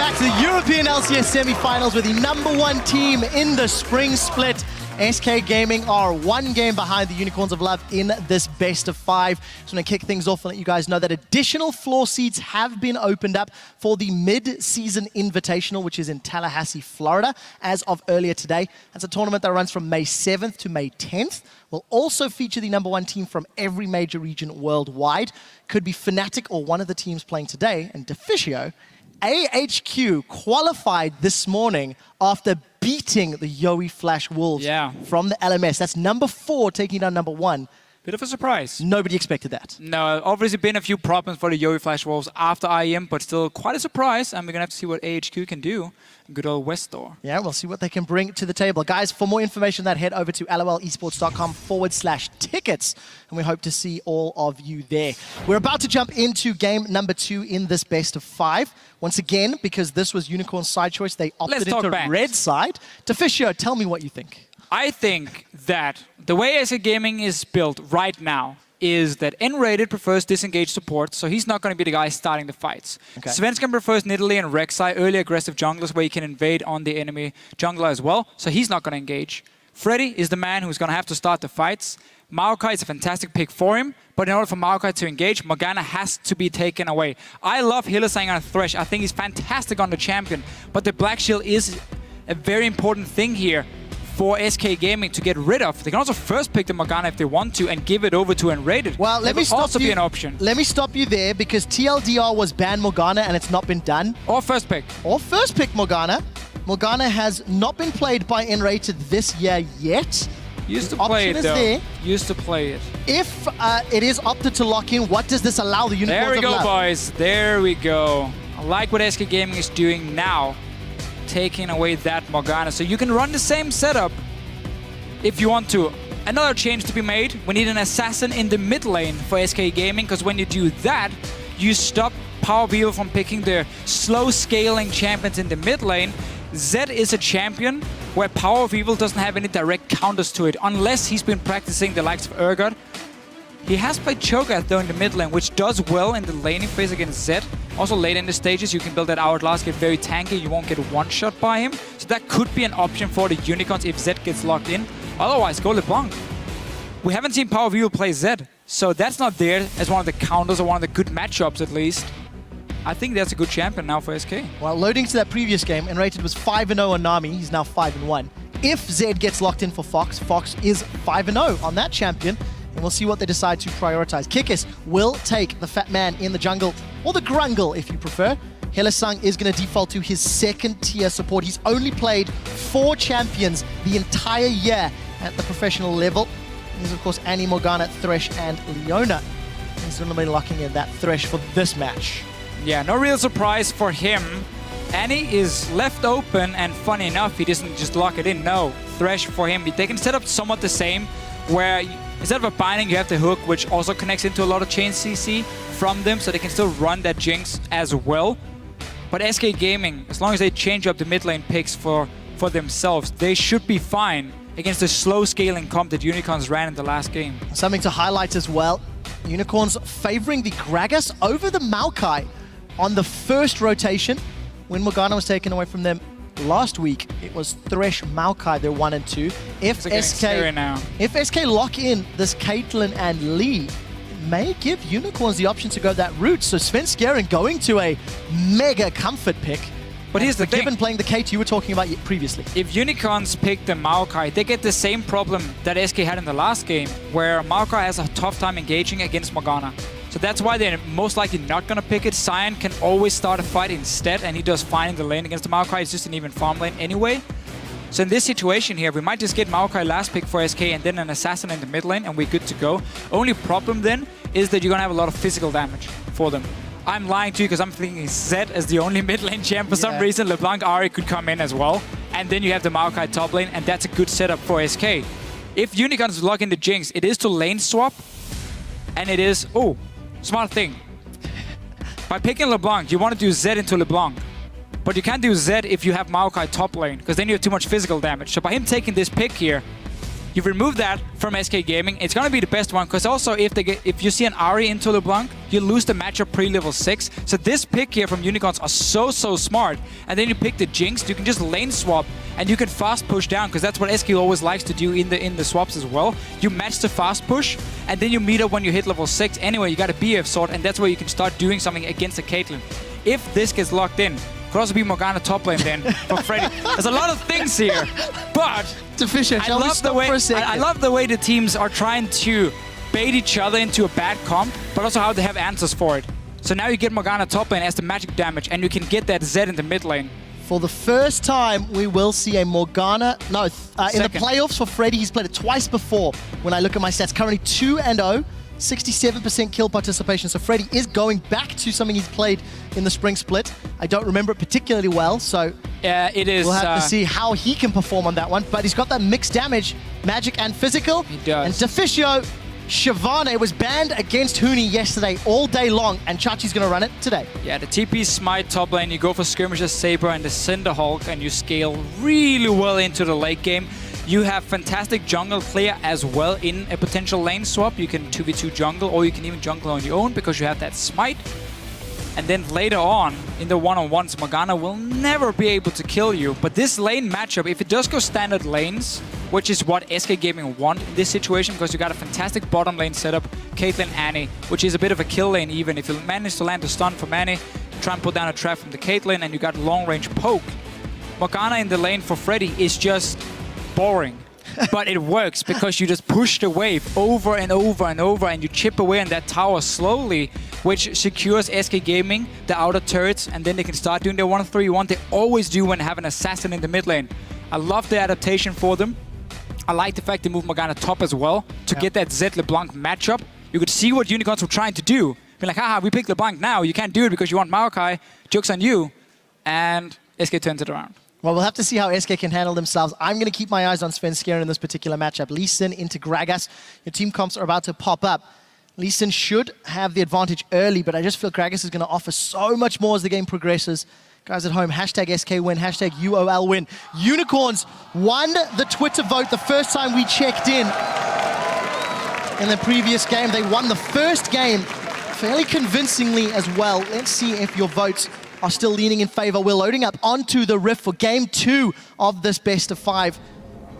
back to the European LCS semi-finals with the #1 team in the spring split. SK Gaming are one game behind the Unicorns of Love in this best of 5. Just want to kick things off and let you guys know that additional floor seats have been opened up for the mid-season invitational, which is in Tallahassee, Florida, as of earlier today. That's a tournament that runs from May 7th to May 10th. Will also feature the #1 team from every major region worldwide. Could be Fnatic or one of the teams playing today, and Deficio. AHQ qualified this morning after beating the Yowie Flash Wolves from the LMS. That's #4 taking down #1. Bit of a surprise. Nobody expected that. No, obviously been a few problems for the Yowie Flash Wolves after IEM, but still quite a surprise. And we're going to have to see what AHQ can do. Good old Westor. Yeah, we'll see what they can bring to the table. Guys, for more information, that head over to lolesports.com/tickets. And we hope to see all of you there. We're about to jump into game #2 in this best of 5. Once again, because this was Unicorn's side choice, they opted into red side. Deficio, tell me what you think. I think that the way SK Gaming is built right now is that N-Rated prefers disengaged support, so he's not going to be the guy starting the fights. Okay. Svensson prefers Nidalee and Rek'Sai, early aggressive junglers where he can invade on the enemy jungler as well, so he's not going to engage. Freddy is the man who's going to have to start the fights. Maokai is a fantastic pick for him, but in order for Maokai to engage, Morgana has to be taken away. I love Hylissang on Thresh. I think he's fantastic on the champion, but the Black Shield is a very important thing here for SK Gaming to get rid of. They can also first pick the Morgana if they want to and give it over to N-Rated. Well, let me stop you. Be an option. Let me stop you there because TLDR was ban Morgana and it's not been done. Or first pick. Or first pick Morgana. Morgana has not been played by N-Rated this year yet. Used to play it though. There. Used to play it. If it is opted to lock in, what does this allow the Unicorns There we of go, Love? boys. There we go. I like what SK Gaming is doing now. Taking away that Morgana. So you can run the same setup if you want to. Another change to be made. We need an assassin in the mid lane for SK Gaming, because when you do that, you stop Power of Evil from picking their slow scaling champions in the mid lane. Zed is a champion where Power of Evil doesn't have any direct counters to it, unless he's been practicing the likes of Urgot. He has played Cho'Gath though in the mid lane, which does well in the laning phase against Zed. Also late in the stages, you can build that Hourglass, get very tanky, you won't get one shot by him. So that could be an option for the Unicorns if Zed gets locked in. Otherwise, go LeBlanc. We haven't seen Power of Evil play Zed, so that's not there as one of the counters or one of the good matchups at least. I think that's a good champion now for SK. Well, loading to that previous game, N-Rated was 5-0 on Nami. He's now 5-1. If Zed gets locked in for Fox, Fox is 5-0 on that champion. And we'll see what they decide to prioritize. Kikis will take the fat man in the jungle, or the grungle if you prefer. Hylissang is going to default to his second tier support. He's only played 4 champions the entire year at the professional level. He's of course Annie, Morgana, Thresh, and Leona. He's going to be locking in that Thresh for this match. Yeah, no real surprise for him. Annie is left open, and funny enough, he doesn't just lock it in. No, Thresh for him. They can set up somewhat the same, where instead of a binding, you have the hook, which also connects into a lot of chain CC from them, so they can still run that Jinx as well. But SK Gaming, as long as they change up the mid lane picks for themselves, they should be fine against the slow scaling comp that Unicorns ran in the last game. Something to highlight as well, Unicorns favoring the Gragas over the Maokai on the first rotation. When Morgana was taken away from them last week, it was Thresh Maokai, they're 1 and 2. If SK lock in this Caitlyn and Lee, it may give Unicorns the option to go that route. So Svensson going to a mega comfort pick. But here's the thing. Given playing the Kate you were talking about previously. If Unicorns pick the Maokai, they get the same problem that SK had in the last game, where Maokai has a tough time engaging against Morgana. So that's why they're most likely not going to pick it. Sion can always start a fight instead, and he does fine in the lane against the Maokai. It's just an even farm lane anyway. So in this situation here, we might just get Maokai last pick for SK and then an assassin in the mid lane, and we're good to go. Only problem then is that you're going to have a lot of physical damage for them. I'm lying to you because I'm thinking Zed as the only mid lane champ for some reason. LeBlanc Ari could come in as well. And then you have the Maokai top lane, and that's a good setup for SK. If Unicorns lock in the Jinx, it is to lane swap, and it is... Oh, smart thing. By picking LeBlanc, you want to do Zed into LeBlanc. But you can't do Zed if you have Maokai top lane, because then you have too much physical damage. So by him taking this pick here, You remove that from SK Gaming, it's gonna be the best one, because also if you see an Ahri into LeBlanc, you lose the matchup pre-level 6. So this pick here from Unicorns are so smart. And then you pick the Jinx, you can just lane swap, and you can fast push down, because that's what SK always likes to do in the swaps as well. You match the fast push, and then you meet up when you hit level 6. Anyway, you got a BF sword, and that's where you can start doing something against the Caitlyn. If this gets locked in, could also be Morgana top lane then for Freddy. There's a lot of things here, but Deficient. I love the way the teams are trying to bait each other into a bad comp, but also how they have answers for it. So now you get Morgana top lane as the magic damage, and you can get that Z in the mid lane. For the first time, we will see a Morgana. No, in the playoffs for Freddy, he's played it twice before. When I look at my stats, currently 2-0. 67% kill participation, so Freddy is going back to something he's played in the spring split. I don't remember it particularly well, so it is. We'll have to see how he can perform on that one, but he's got that mixed damage, magic and physical. He does. And Deficio, Shyvana, it was banned against Huni yesterday all day long, and Chachi's going to run it today. Yeah, the TP Smite top lane, you go for Skirmisher's Saber and the Cinderhulk, and you scale really well into the late game. You have fantastic jungle clear as well in a potential lane swap. You can 2v2 jungle, or you can even jungle on your own because you have that smite. And then later on, in the one-on-ones, Morgana will never be able to kill you. But this lane matchup, if it does go standard lanes, which is what SK Gaming want in this situation, because you got a fantastic bottom lane setup, Caitlyn, Annie, which is a bit of a kill lane even. If you manage to land a stun from Annie, try and put down a trap from the Caitlyn, and you got long-range poke. Morgana in the lane for Freddy is just boring, but it works because you just push the wave over and over and over, and you chip away on that tower slowly, which secures SK Gaming the outer turrets, and then they can start doing their 1-3-1 they always do when they have an assassin in the mid lane. I love the adaptation for them. I like the fact they move Morgana top as well to get that Z LeBlanc matchup. You could see what Unicorns were trying to do. Be like, haha, we picked LeBlanc now, you can't do it because you want Maokai, joke's on you, and SK turns it around. Well, we'll have to see how SK can handle themselves. I'm going to keep my eyes on Svenskeren in this particular matchup. Lee Sin into Gragas. Your team comps are about to pop up. Lee Sin should have the advantage early, but I just feel Gragas is going to offer so much more as the game progresses. Guys at home, hashtag SK win, hashtag UOL win. Unicorns won the Twitter vote the first time we checked in the previous game. They won the first game fairly convincingly as well. Let's see if your votes are still leaning in favor. We're loading up onto the Rift for game 2 of this best of 5.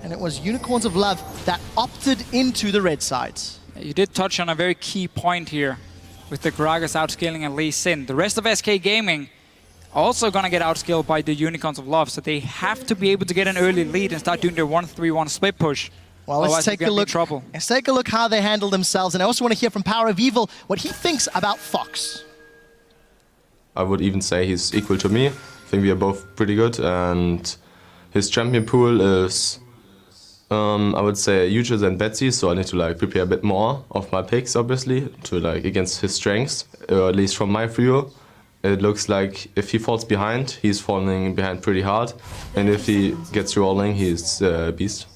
And it was Unicorns of Love that opted into the red sides. You did touch on a very key point here with the Gragas outscaling and Lee Sin. The rest of SK Gaming also gonna get outscaled by the Unicorns of Love, so they have to be able to get an early lead and start doing their 1-3-1 split push. Well, let's take a look. Let's take a look how they handle themselves. And I also want to hear from Power of Evil what he thinks about Fox. I would even say he's equal to me. I think we are both pretty good, and his champion pool is, I would say, huger than Betsy, so I need to prepare a bit more of my picks, obviously, to against his strengths, or at least from my view. It looks like if he falls behind, he's falling behind pretty hard, and if he gets rolling, he's a beast.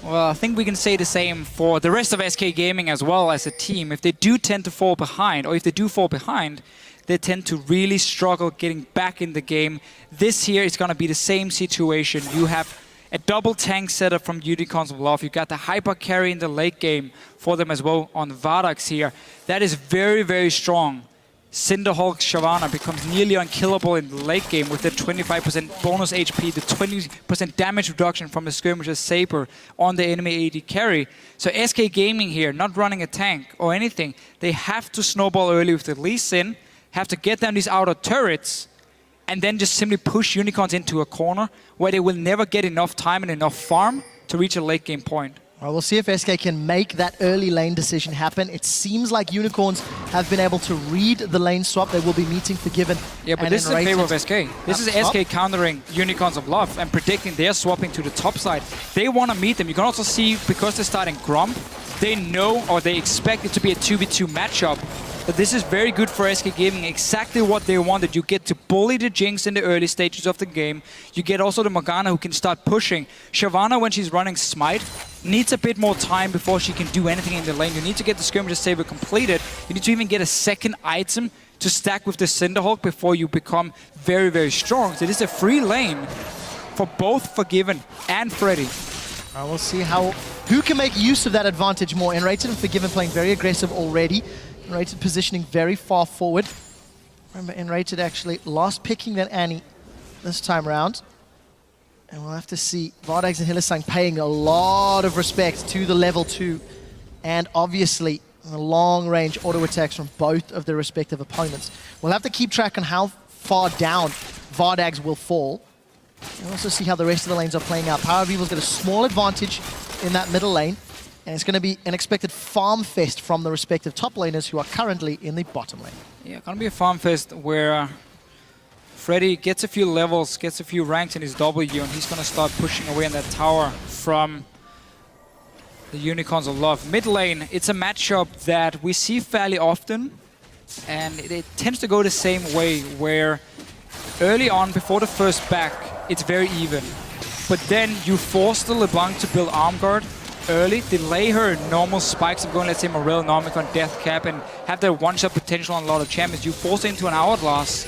Well, I think we can say the same for the rest of SK Gaming as well as a team. If they do tend to fall behind, or if they do fall behind, they tend to really struggle getting back in the game. This here is going to be the same situation. You have a double tank setup from Unicorns of Love. You got the hyper carry in the late game for them as well on Vardax here. That is very, very strong. Cinderhulk Shyvana becomes nearly unkillable in the late game with the 25% bonus HP, the 20% damage reduction from the Skirmisher's Saber on the enemy AD carry. So SK Gaming here, not running a tank or anything, they have to snowball early with the Lee Sin, have to get down these outer turrets, and then just simply push Unicorns into a corner where they will never get enough time and enough farm to reach a late game point. Well, we'll see if SK can make that early lane decision happen. It seems like Unicorns have been able to read the lane swap. They will be meeting Forgiven. Yeah, but this is in favor of SK. This is SK countering Unicorns of Love and predicting they're swapping to the top side. They want to meet them. You can also see, because they're starting Grump, they know or they expect it to be a 2v2 matchup. But this is very good for SK Gaming, exactly what they wanted. You get to bully the Jinx in the early stages of the game. You get also the Morgana who can start pushing. Shyvana, when she's running Smite, needs a bit more time before she can do anything in the lane. You need to get the Skirmisher's Saber completed. You need to even get a second item to stack with the Cinderhulk before you become very, very strong. So this is a free lane for both Forgiven and Freddy. We'll see who can make use of that advantage more. Enrated and Forgiven playing very aggressive already. Enrated positioning very far forward. Remember, Enrated actually last picking than Annie this time round. And we'll have to see Vardags and Hylissang paying a lot of respect to the level 2. And obviously, long-range auto attacks from both of their respective opponents. We'll have to keep track on how far down Vardags will fall. We'll also see how the rest of the lanes are playing out. Power of Evil's got a small advantage in that middle lane. And it's going to be an expected farm fest from the respective top laners who are currently in the bottom lane. Yeah, gonna be a farm fest where Freddy gets a few levels, gets a few ranks in his W, and he's gonna start pushing away on that tower from the Unicorns of Love. Mid lane, it's a matchup that we see fairly often, and it tends to go the same way, where early on, before the first back, it's very even. But then you force the LeBlanc to build arm guard early, delay her normal spikes of going, let's say, Morel, Nomicon, Death Cap, and have their one-shot potential on a lot of champions. You force her into an hourglass,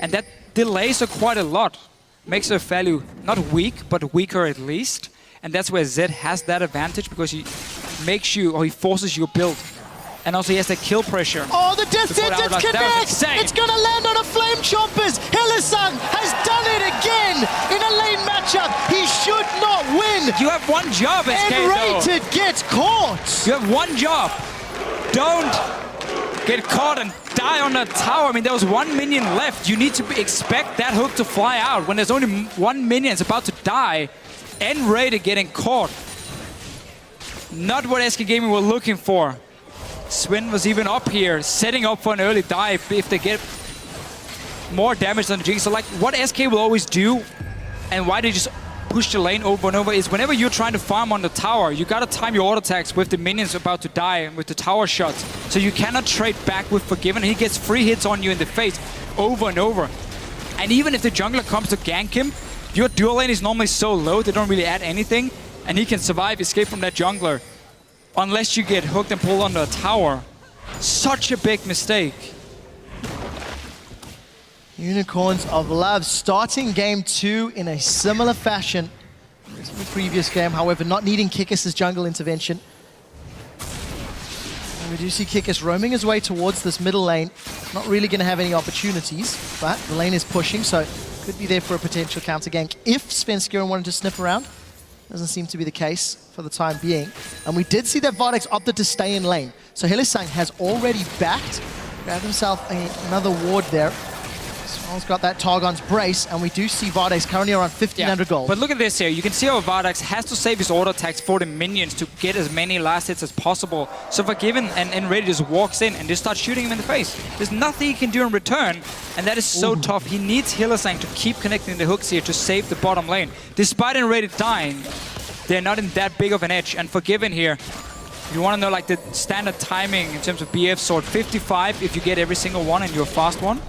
and that delays her quite a lot. Makes her fairly, not weak, but weaker at least. And that's where Zed has that advantage, because he makes you, or he forces you to build. And also he has that kill pressure. Oh, the death sentence connects! It's gonna land on a Flame Chompers! Hylissang has done it again in a lane matchup! He should not win! You have one job, SK, Enrated gets caught! You have one job. Don't get caught and die on the tower. I mean, there was 1 minion left. You need to expect that hook to fly out when there's only 1 minion is about to die. Enrated getting caught. Not what SK Gaming were looking for. Swin was even up here, setting up for an early dive if they get more damage than the Jinx. So like what SK will always do, and why they just push the lane over and over, is whenever you're trying to farm on the tower, you gotta time your auto attacks with the minions about to die and with the tower shots. So you cannot trade back with Forgiven. He gets free hits on you in the face over and over. And even if the jungler comes to gank him, your dual lane is normally so low, they don't really add anything, and he can survive, escape from that jungler. Unless you get hooked and pulled onto a tower. Such a big mistake. Unicorns of Love starting game 2 in a similar fashion to the previous game, however, not needing Kikis' jungle intervention. And we do see Kikis roaming his way towards this middle lane. Not really going to have any opportunities, but the lane is pushing, so could be there for a potential counter gank if Svenskeren wanted to sniff around. Doesn't seem to be the case for the time being. And we did see that Vardags opted to stay in lane. So Hylissang has already backed, grabbed himself another ward there. Smal's got that Targon's brace, and we do see Vardags currently around 1,500 gold. But look at this here. You can see how Vardags has to save his auto attacks for the minions to get as many last hits as possible. So Forgiven and Enrated just walks in and just starts shooting him in the face. There's nothing he can do in return, and that is so tough. He needs Hylissang to keep connecting the hooks here to save the bottom lane. Despite Enrated dying, they're not in that big of an edge. And Forgiven here, if you want to know like the standard timing in terms of BF sword, 55 if you get every single one and you're a fast one.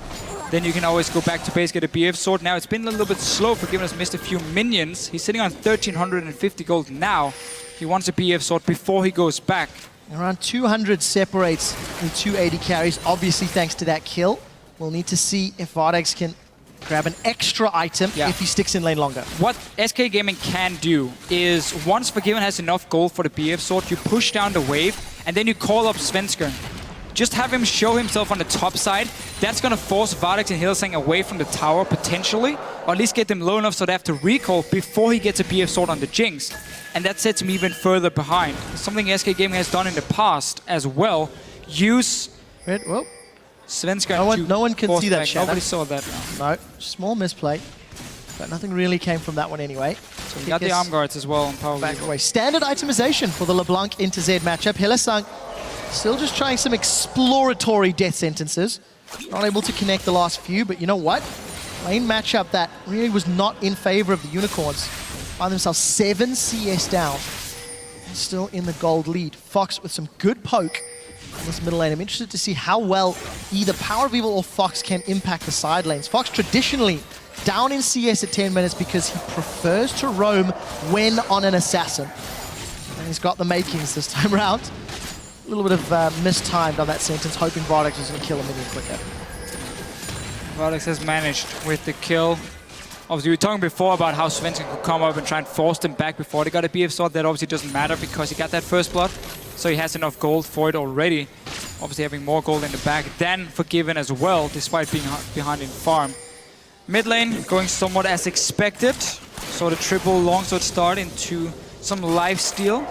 Then you can always go back to base, get a BF sword. Now it's been a little bit slow. Forgiven has missed a few minions. He's sitting on 1,350 gold now. He wants a BF sword before he goes back. Around 200 separates the 280 carries, obviously thanks to that kill. We'll need to see if Vardags can grab an extra item if he sticks in lane longer. What SK Gaming can do is, once Forgiven has enough gold for the BF sword, you push down the wave, and then you call up Svenskeren. Just have him show himself on the top side. That's going to force Vardags and Hylissang away from the tower, potentially. Or at least get them low enough so they have to recall before he gets a BF sword on the Jinx. And that sets him even further behind. Something SK Gaming has done in the past as well. Use Svenskeren no one can see that shadow. Nobody saw that. No, small misplay. But nothing really came from that one anyway. So we got the arm guards as well. Back away. Standard itemization for the LeBlanc into Zed matchup. Hylissang still just trying some exploratory death sentences. Not able to connect the last few, but you know what? Lane matchup that really was not in favor of the Unicorns. Find themselves 7 CS down. And still in the gold lead. Fox with some good poke in this middle lane. I'm interested to see how well either Power of Evil or Fox can impact the side lanes. Fox traditionally down in CS at 10 minutes because he prefers to roam when on an assassin. And he's got the makings this time around. A little bit of mistimed on that sentence, hoping Vardags was going to kill a minion quicker. Vardags has managed with the kill Obviously, we were talking before about how Svensson could come up and try and force them back before they got a BF sword. That obviously doesn't matter because he got that first blood. So he has enough gold for it already. Obviously having more gold in the back than Forgiven as well, despite being behind in farm. Mid lane going somewhat as expected. So the triple longsword start into some lifesteal.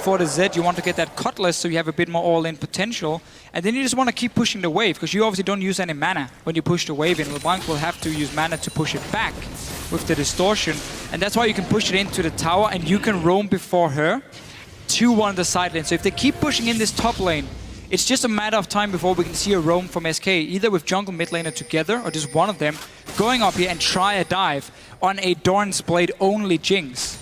For the Z, you want to get that Cutlass so you have a bit more all-in potential. And then you just want to keep pushing the wave, because you obviously don't use any mana when you push the wave in. LeBlanc will have to use mana to push it back with the distortion. And that's why you can push it into the tower and you can roam before her to one of the side lanes. So if they keep pushing in this top lane, it's just a matter of time before we can see a roam from SK, either with jungle mid laner together or just one of them going up here and try a dive on a Doran's Blade only Jinx.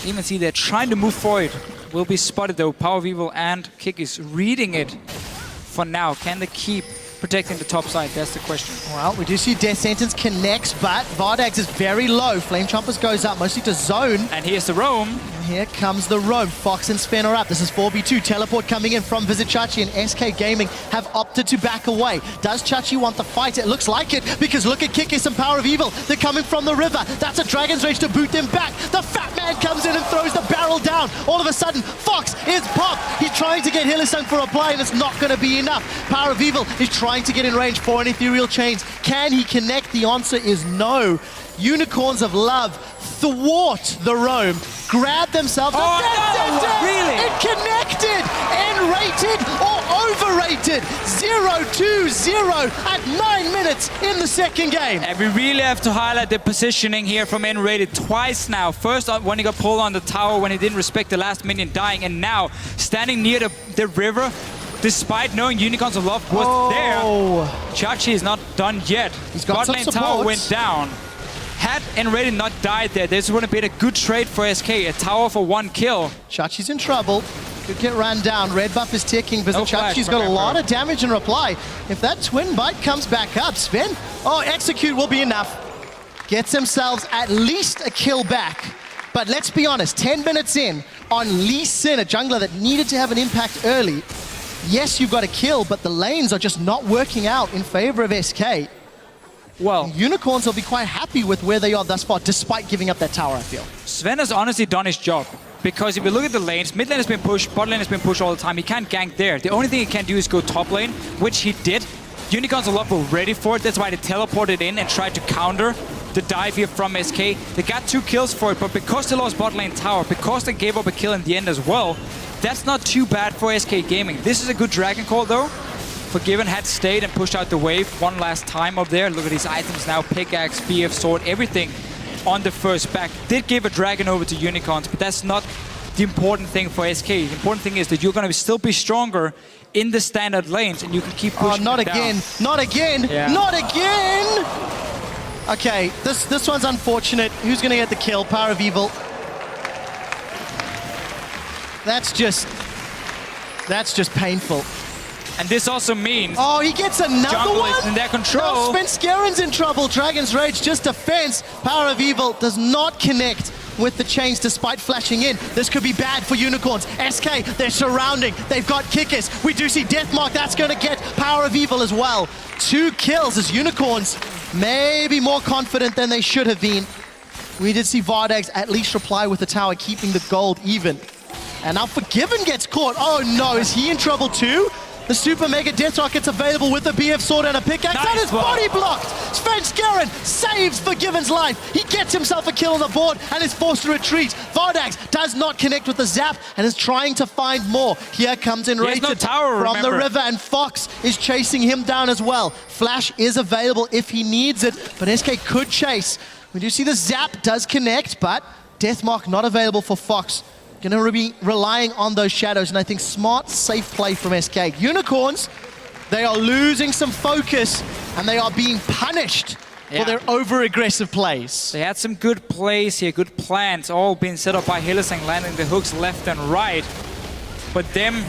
Even see they're trying to move forward. Will be spotted though. Power of Evil and Kick is reading it for now. Can they keep protecting the top side? That's the question. Well, we do see Death Sentence connects, but Vardags is very low. Flame Chompers goes up mostly to zone. And here's the roam. Here comes the roam. Fox and Sven are up. This is 4v2. Teleport coming in from Visit Chachi, and SK Gaming have opted to back away. Does Chachi want the fight? It looks like it, because look at Kikis and Power of Evil. They're coming from the river. That's a Dragon's Rage to boot them back. The Fat Man comes in and throws the barrel down. All of a sudden, Fox is popped. He's trying to get Hylissang for a play, and it's not going to be enough. Power of Evil is trying to get in range for an Ethereal Chains. Can he connect? The answer is no. Unicorns of Love thwart the roam, grab themselves. Oh, no, really? It connected! N-rated or overrated? 0-2-0 at 9 minutes in the second game. And we really have to highlight the positioning here from N-rated twice now. First when he got pulled on the tower when he didn't respect the last minion dying, and now standing near the river. Despite knowing Unicorns of Love was there, Chachi is not done yet. He's got Bot lane tower went down. Had N-rated not died there, this would have been a good trade for SK. A tower for 1 kill. Chachi's in trouble. Could get ran down. Red buff is ticking, but Chachi's got a lot of damage in reply. If that twin bite comes back up, Sven, execute will be enough. Gets themselves at least a kill back. But let's be honest, 10 minutes in on Lee Sin, a jungler that needed to have an impact early. Yes, you've got a kill, but the lanes are just not working out in favor of SK. Well, Unicorns will be quite happy with where they are thus far, despite giving up that tower, I feel. Sven has honestly done his job. Because if you look at the lanes, mid lane has been pushed, bot lane has been pushed all the time. He can't gank there. The only thing he can do is go top lane, which he did. Unicorns of Love were ready for it. That's why they teleported in and tried to counter the dive here from SK. They got 2 kills for it, but because they lost bot lane tower, because they gave up a kill in the end as well, that's not too bad for SK Gaming. This is a good Dragon Call though. Forgiven had stayed and pushed out the wave one last time up there. Look at these items now, pickaxe, BF sword, everything on the first back. Did give a dragon over to Unicorns, but that's not the important thing for SK. The important thing is that you're going to still be stronger in the standard lanes and you can keep pushing not them again, down. not again, Yeah. not again! Okay, this one's unfortunate. Who's going to get the kill? Power of Evil. That's just painful. And this also means He gets another jungle one? is in their control. Now Svenskaren's in trouble. Dragon's Rage just defense. Power of Evil does not connect with the chains despite flashing in. This could be bad for Unicorns. SK, they're surrounding. They've got kickers. We do see Deathmark. That's going to get Power of Evil as well. 2 kills as Unicorns maybe more confident than they should have been. We did see Vardags at least reply with the tower, keeping the gold even. And now Forgiven gets caught. Oh no, is he in trouble too? The Super Mega Death Rocket's available with the BF sword and a pickaxe. Nice That is one. body blocked! Svenskeren saves Forgiven's life. He gets himself a kill on the board and is forced to retreat. Vardags does not connect with the zap and is trying to find more. Here comes Enrated no tower, from the remember. river, and Fox is chasing him down as well. Flash is available if he needs it, but SK could chase. We do see the zap does connect, but Deathmark not available for Fox. Going to be relying on those shadows, and I think smart, safe play from SK. Unicorns, they are losing some focus, and they are being punished for their over-aggressive plays. They had some good plays here, good plans, all being set up by Hylissang, landing the hooks left and right. But them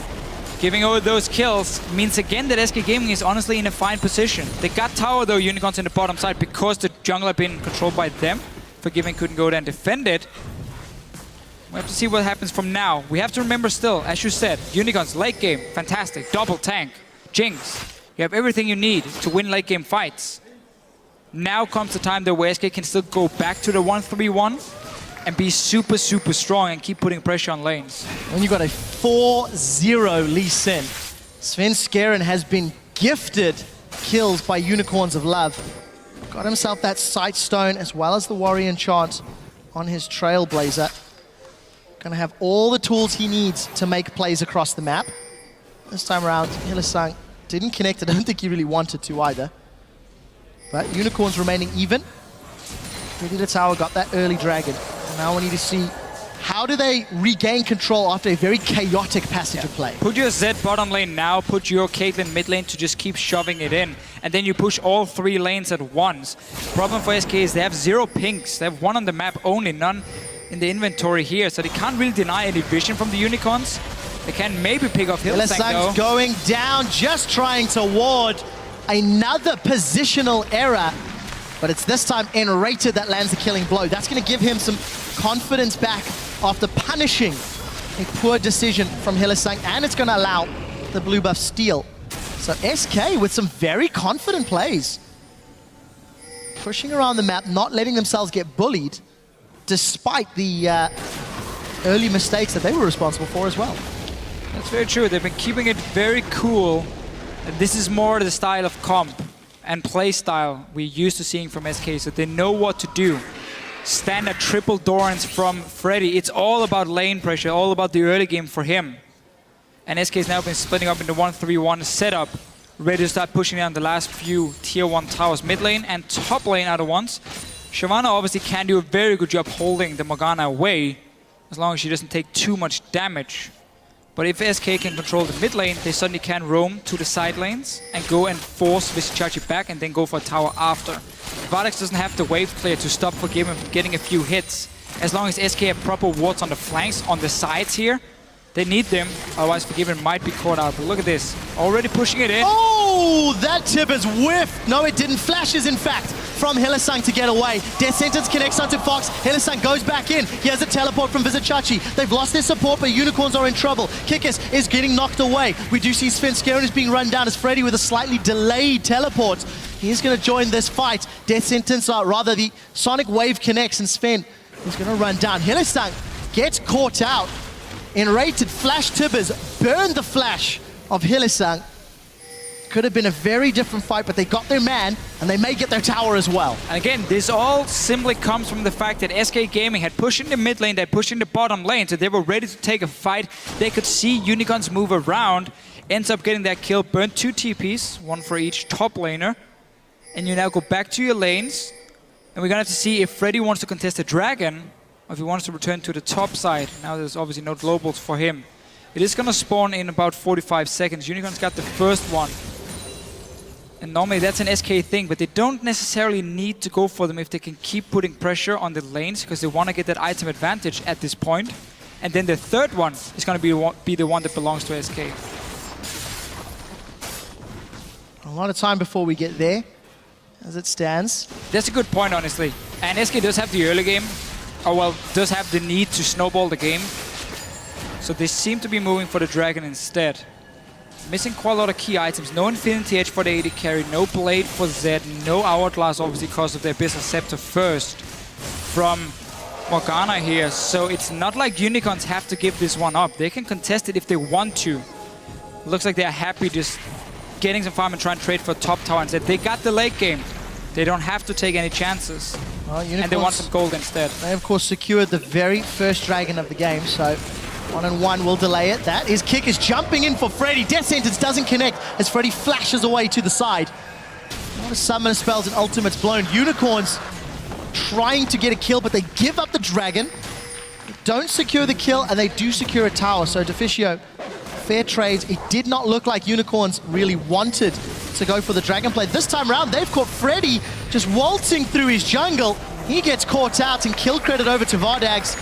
giving over those kills means again that SK Gaming is honestly in a fine position. They got tower though, Unicorns in the bottom side, because the jungle had been controlled by them. Forgiven couldn't go there and defend it. We have to see what happens from now. We have to remember still, as you said, Unicorns late game, fantastic, double tank, Jinx. You have everything you need to win late game fights. Now comes the time that where SK can still go back to the 1-3-1 and be super, super strong and keep putting pressure on lanes. When you got a 4-0 Lee Sin, Sven Skeren has been gifted kills by Unicorns of Love. Got himself that Sight Stone as well as the Warrior Enchant on his Trailblazer. Gonna have all the tools he needs to make plays across the map. This time around, Hylissang didn't connect. I don't think he really wanted to either. But Unicorns remaining even. Ready the tower, got that early dragon. Now we need to see how do they regain control after a very chaotic passage of play. Put your Zed bottom lane now, put your Caitlyn mid lane to just keep shoving it in. And then you push all 3 lanes at once. Problem for SK is they have 0 pinks. They have 1 on the map only, none in the inventory here. So they can't really deny any vision from the Unicorns. They can maybe pick off Hylissang though. Going down, just trying to ward another positional error. But it's this time Enrated that lands the killing blow. That's going to give him some confidence back after punishing a poor decision from Hylissang, and it's going to allow the blue buff steal. So SK with some very confident plays. Pushing around the map, not letting themselves get bullied, despite the early mistakes that they were responsible for as well. That's very true. They've been keeping it very cool. And this is more the style of comp and play style we're used to seeing from SK, so they know what to do. Standard triple Dorans from Freddy. It's all about lane pressure, all about the early game for him. And SK's now been splitting up into 1-3-1 setup, ready to start pushing down the last few tier 1 towers mid lane and top lane out of once. Shyvana obviously can do a very good job holding the Morgana away, as long as she doesn't take too much damage. But if SK can control the mid lane, they suddenly can roam to the side lanes and go and force Vizicsacsi back and then go for a tower after. Vardex doesn't have the wave clear to stop Forgiven from getting a few hits. As long as SK have proper wards on the flanks, on the sides here, they need them, otherwise Forgiven might be caught out. But look at this, already pushing it in. Oh, that tip is whiffed. No, it didn't. Flashes, in fact, from Hylissang to get away. Death Sentence connects onto Fox. Hylissang goes back in. He has a teleport from Vizicsacsi. They've lost their support, but Unicorns are in trouble. Kikis is getting knocked away. We do see Sven Skeren is being run down as Freddy with a slightly delayed teleport. He's going to join this fight. Death Sentence, rather the Sonic Wave connects, and Sven is going to run down. Hylissang gets caught out. Enrated Flash Tibbers burned the flash of Hylissang. Could have been a very different fight, but they got their man, and they may get their tower as well. And again, this all simply comes from the fact that SK Gaming had pushed in the mid lane, they pushed in the bottom lane, so they were ready to take a fight. They could see Unicorns move around, ends up getting that kill, burned 2 TPs, 1 for each top laner. And you now go back to your lanes, and we're gonna have to see if Freddy wants to contest the dragon, or if he wants to return to the top side. Now there's obviously no globals for him. It is gonna spawn in about 45 seconds. Unicorns got the first one. And normally that's an SK thing, but they don't necessarily need to go for them if they can keep putting pressure on the lanes, because they want to get that item advantage at this point. And then the third one is going to be the one that belongs to SK. A lot of time before we get there, as it stands. That's a good point, honestly. And SK does have the early game, or well, does have the need to snowball the game. So they seem to be moving for the dragon instead. Missing quite a lot of key items. No Infinity Edge for the AD carry, no Blade for Zed, no Hourglass obviously because of their Abyssal Scepter first from Morgana here. So it's not like Unicorns have to give this one up. They can contest it if they want to. Looks like they're happy just getting some farm and trying to trade for top tower instead. They got the late game. They don't have to take any chances. Well, and they want some gold instead. They of course secured the very first dragon of the game, so 1-on-1 will delay it. That is Kikis jumping in for Freddy. Death Sentence doesn't connect as Freddy flashes away to the side. A lot of summon spells and ultimates blown. Unicorns trying to get a kill, but they give up the dragon. They don't secure the kill, and they do secure a tower. So Deficio, fair trades. It did not look like Unicorns really wanted to go for the dragon play. This time around, they've caught Freddy just waltzing through his jungle. He gets caught out, and kill credit over to Vardags.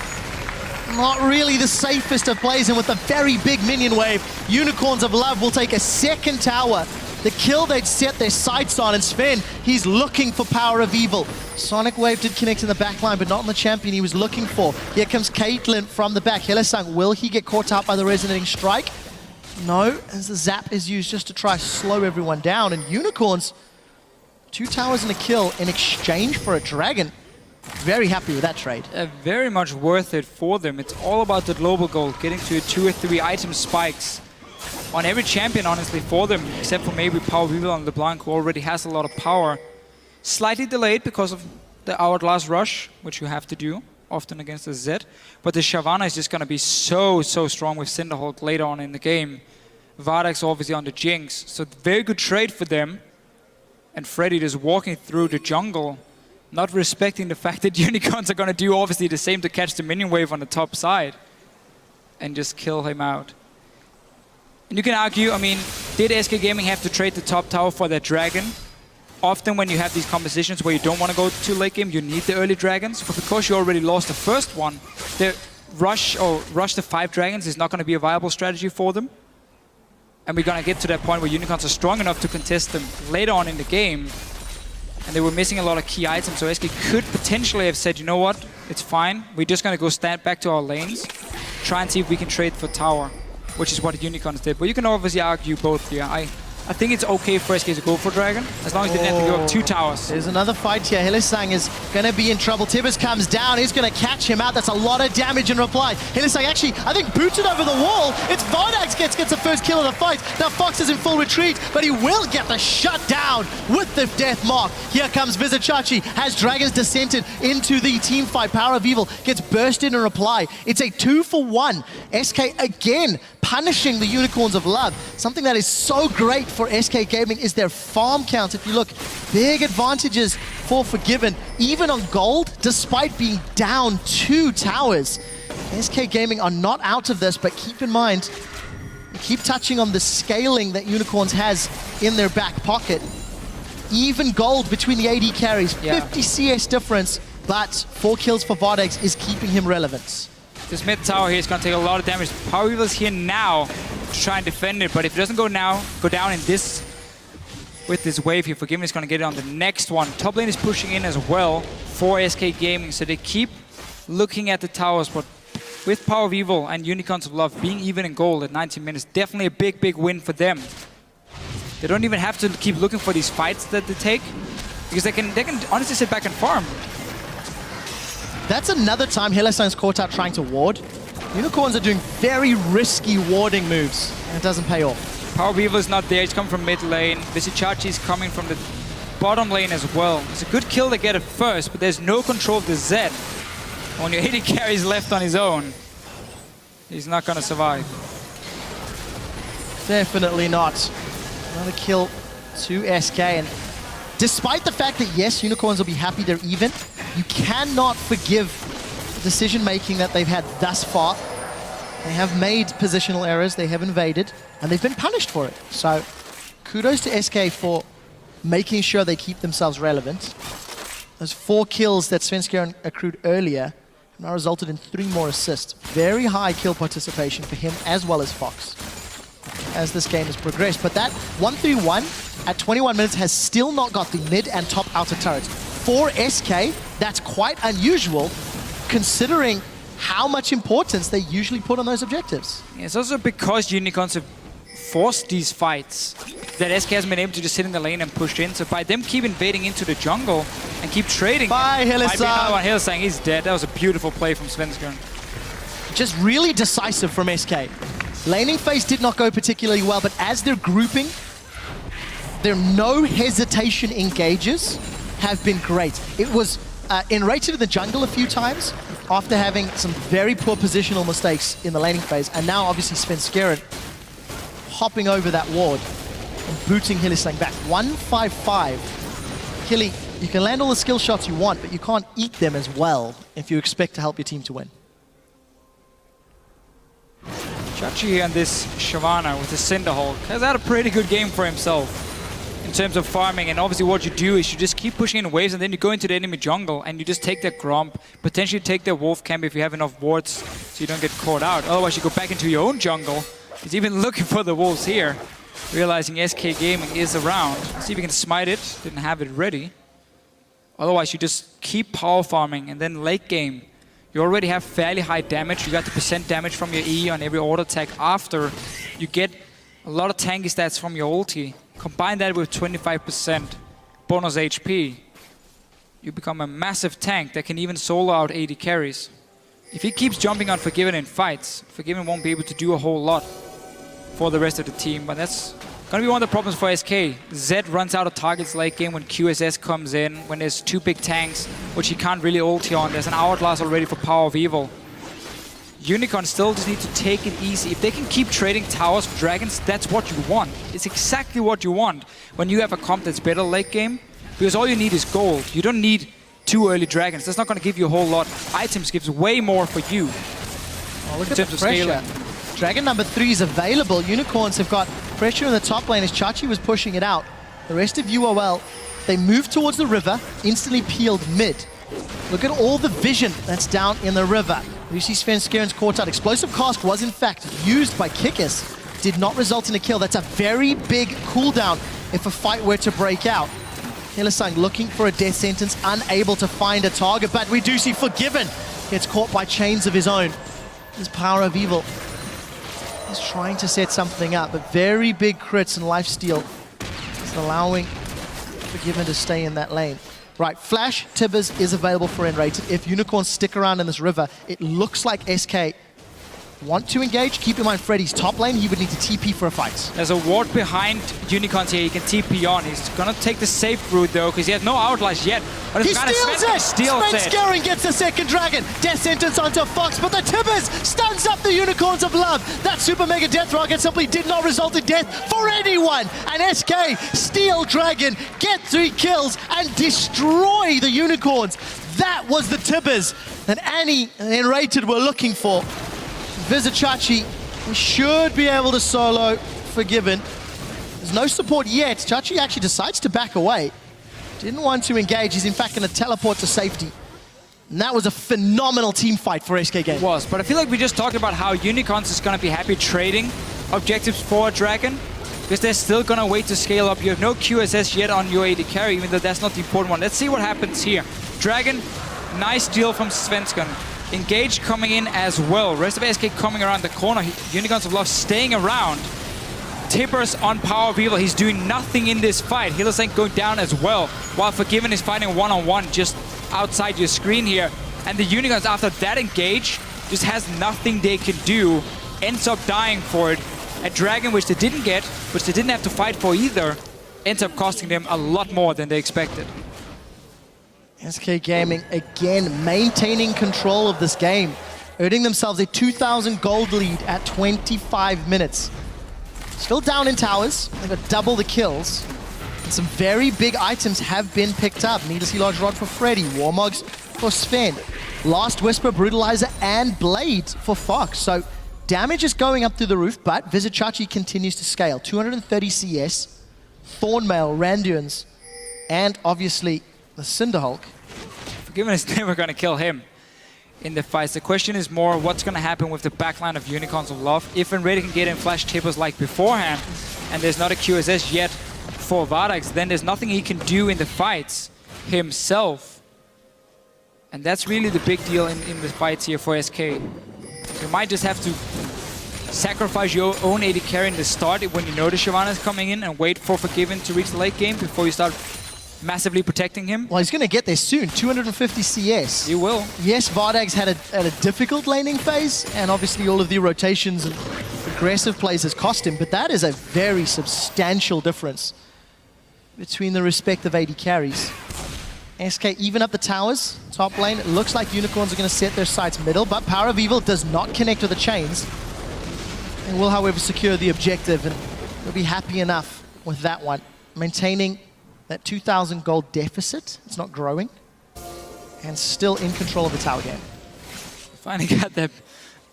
Not really the safest of plays, and with a very big minion wave, Unicorns of Love will take a second tower. The kill they'd set their sights on, and Sven, he's looking for Power of Evil. Sonic Wave did connect in the backline, but not on the champion he was looking for. Here comes Caitlyn from the back. Hylissang, will he get caught out by the Resonating Strike? No, as the Zap is used just to try to slow everyone down, and Unicorns 2 towers and a kill in exchange for a dragon. Very happy with that trade. Very much worth it for them. It's all about the global goal, getting to 2 or 3 item spikes on every champion, honestly, for them, except for maybe Power Weevil and LeBlanc, who already has a lot of power. Slightly delayed because of the Hourglass Rush, which you have to do often against the Zed. But the Shyvana is just going to be so strong with Cinderhulk later on in the game. Vardax obviously on the Jinx, so very good trade for them. And Freddy just walking through the jungle, not respecting the fact that Unicorns are going to do obviously the same to catch the minion wave on the top side and just kill him out. And you can argue, I mean, did SK Gaming have to trade the top tower for their dragon? Often when you have these compositions where you don't want to go to late game, you need the early dragons. But because you already lost the first one, the rush the 5 dragons is not going to be a viable strategy for them. And we're going to get to that point where Unicorns are strong enough to contest them later on in the game. And they were missing a lot of key items, so SK could potentially have said, you know what, it's fine. We're just going to go stand back to our lanes, try and see if we can trade for tower, which is what the Unicorns did. But you can obviously argue both here. I think it's okay for SK to go for Dragon, as long as they didn't have to go up 2 towers. There's another fight here. Hylissang is going to be in trouble. Tibbers comes down. He's going to catch him out. That's a lot of damage in reply. Hylissang actually, I think, booted over the wall. It's Vardax gets the first kill of the fight. Now Fox is in full retreat, but he will get the shut down with the death mark. Here comes Vizichachi. Has Dragons descended into the team fight. Power of Evil gets bursted in reply. It's a 2-for-1. SK again punishing the Unicorns of Love. Something that is so great for SK Gaming is their farm count. If you look, big advantages for Forgiven, even on gold, despite being down 2 towers. SK Gaming are not out of this, but keep in mind, keep touching on the scaling that Unicorns has in their back pocket. Even gold between the AD carries, 50 CS difference, but 4 kills for Vardax is keeping him relevant. This mid tower here is going to take a lot of damage. Power Weevil is here now to try and defend it, but if it doesn't go down in this, with this wave here, Forgiven is going to get it on the next one. Top lane is pushing in as well for SK Gaming, so they keep looking at the towers, but with Power of Evil and Unicorns of Love being even in gold at 19 minutes, definitely a big win for them. They don't even have to keep looking for these fights that they take, because they can honestly sit back and farm. That's another time Hylissang's caught out trying to ward. Unicorns are doing very risky warding moves, and it doesn't pay off. Power Weevil is not there, he's coming from mid lane. Vizichachi is coming from the bottom lane as well. It's a good kill to get it first, but there's no control of the Zed. When your AD carry is left on his own, he's not going to survive. Definitely not. Another kill to SK, and despite the fact that, yes, Unicorns will be happy they're even, you cannot forgive the decision-making that they've had thus far. They have made positional errors, they have invaded, and they've been punished for it. So, kudos to SK for making sure they keep themselves relevant. Those 4 kills that Svenskeren accrued earlier have now resulted in 3 more assists. Very high kill participation for him as well as Fox as this game has progressed. But that 1-3-1 at 21 minutes has still not got the mid and top outer turrets. For SK, that's quite unusual considering how much importance they usually put on those objectives. Yeah, it's also because Unicorns have forced these fights that SK hasn't been able to just sit in the lane and push in. So by them keep invading into the jungle and keep trading, Bye, might be another one. Hylissang, he's dead. That was a beautiful play from Svenskeren. Just really decisive from SK. Laning phase did not go particularly well, but as they're grouping, their no hesitation engages have been great. It was enrated in the jungle a few times after having some very poor positional mistakes in the laning phase, and now obviously Svenskeren hopping over that ward and booting Hylissang back. 1-5-5. Hilly, you can land all the skill shots you want, but you can't eat them as well if you expect to help your team to win. Chachi and this Shyvana with the Cinderhulk has had a pretty good game for himself in terms of farming, and obviously what you do is you just keep pushing in waves and then you go into the enemy jungle and you just take their Gromp, potentially take their Wolf Camp if you have enough wards so you don't get caught out. Otherwise you go back into your own jungle. He's even looking for the wolves here, realizing SK Gaming is around. See if he can smite it, didn't have it ready. Otherwise you just keep power farming, and then late game you already have fairly high damage. You got the percent damage from your E on every auto attack after. You get a lot of tanky stats from your ulti. Combine that with 25% bonus HP, you become a massive tank that can even solo out AD carries. If he keeps jumping on Forgiven in fights, Forgiven won't be able to do a whole lot for the rest of the team, but that's gonna be one of the problems for SK. Zed runs out of targets late game when QSS comes in, when there's two big tanks, which he can't really ulti on. There's an Hourglass already for Power of Evil. Unicorn still just need to take it easy. If they can keep trading towers for dragons, that's what you want. It's exactly what you want when you have a comp that's better late game, because all you need is gold. You don't need two early dragons. That's not going to give you a whole lot. Items gives way more for you. Oh, look at the pressure. Dragon number 3 is available. Unicorns have got pressure in the top lane as Chachi was pushing it out. The rest of UOL, they moved towards the river, instantly peeled mid. Look at all the vision that's down in the river. You see Sven Skeren's caught out. Explosive Cask was in fact used by Kikis. Did not result in a kill. That's a very big cooldown if a fight were to break out. Hylissang looking for a death sentence, unable to find a target, but we do see Forgiven gets caught by chains of his own. His Power of Evil is trying to set something up, but very big crits and lifesteal is allowing Forgiven to stay in that lane. Right, Flash Tibbers is available for N-rated. If Unicorns stick around in this river, it looks like SK want to engage. Keep in mind Freddy's top lane, he would need to TP for a fight. There's a ward behind Unicorns here, he can TP on. He's gonna take the safe route though, because he has no Outlast yet. But he steals it! Sven Skeren gets the second dragon. Death sentence onto Fox, but the Tibbers stuns up the Unicorns of Love. That super mega death rocket simply did not result in death for anyone. And SK steal dragon, get 3 kills, and destroy the Unicorns. That was the Tibbers that Annie and N-rated were looking for. Chachi should be able to solo Forgiven. There's no support yet. Chachi actually decides to back away. Didn't want to engage. He's in fact going to teleport to safety. And that was a phenomenal team fight for SK Gaming. It was, but I feel like we just talked about how Unicorns is going to be happy trading objectives for a dragon, because they're still going to wait to scale up. You have no QSS yet on your AD carry, even though that's not the important one. Let's see what happens here. Dragon, nice deal from Svensson. Engage coming in as well. Rest of SK coming around the corner. Unicorns of Love staying around. Tibbers on Power of Evil. He's doing nothing in this fight. Hylissang going down as well, while Forgiven is fighting one-on-one just outside your screen here. And the Unicorns, after that engage, just has nothing they can do. Ends up dying for it. A dragon which they didn't get, which they didn't have to fight for either, ends up costing them a lot more than they expected. SK Gaming again maintaining control of this game, earning themselves a 2,000 gold lead at 25 minutes. Still down in towers, they've got double the kills. And some very big items have been picked up. Needlessly Large Rod for Freddy, Warmogs for Sven, Last Whisper, Brutalizer, and Blade for Fox. So damage is going up through the roof, but Chachi continues to scale. 230 CS, Thornmail, Randuins, and obviously the Cinderhulk. Forgiven is never going to kill him in the fights. The question is more what's going to happen with the backline of Unicorns of Love. If N-rated can get in Flash Tibbers like beforehand, and there's not a QSS yet for Vardax, then there's nothing he can do in the fights himself. And that's really the big deal in the fights here for SK. You might just have to sacrifice your own AD carry in the start when you notice Shyvana is coming in, and wait for Forgiven to reach the late game before you start massively protecting him. Well, he's going to get there soon. 250 CS. He will. Yes, Vardax had a difficult laning phase, and obviously all of the rotations and aggressive plays has cost him, but that is a very substantial difference between the respective AD carries. SK even up the towers, top lane. It looks like Unicorns are going to set their sights middle, but Power of Evil does not connect with the chains. They will, however, secure the objective, and they'll be happy enough with that one. Maintaining that 2,000 gold deficit, it's not growing, and still in control of the tower game. Finally got that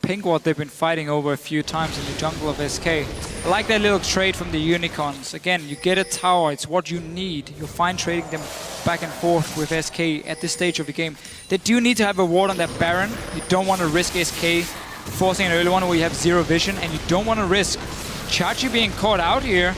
pink ward they've been fighting over a few times in the jungle of SK. I like that little trade from the Unicorns. Again, you get a tower, it's what you need. You'll find trading them back and forth with SK at this stage of the game. They do need to have a ward on that Baron. You don't want to risk SK forcing an early one where you have zero vision, and you don't want to risk Chachi being caught out here.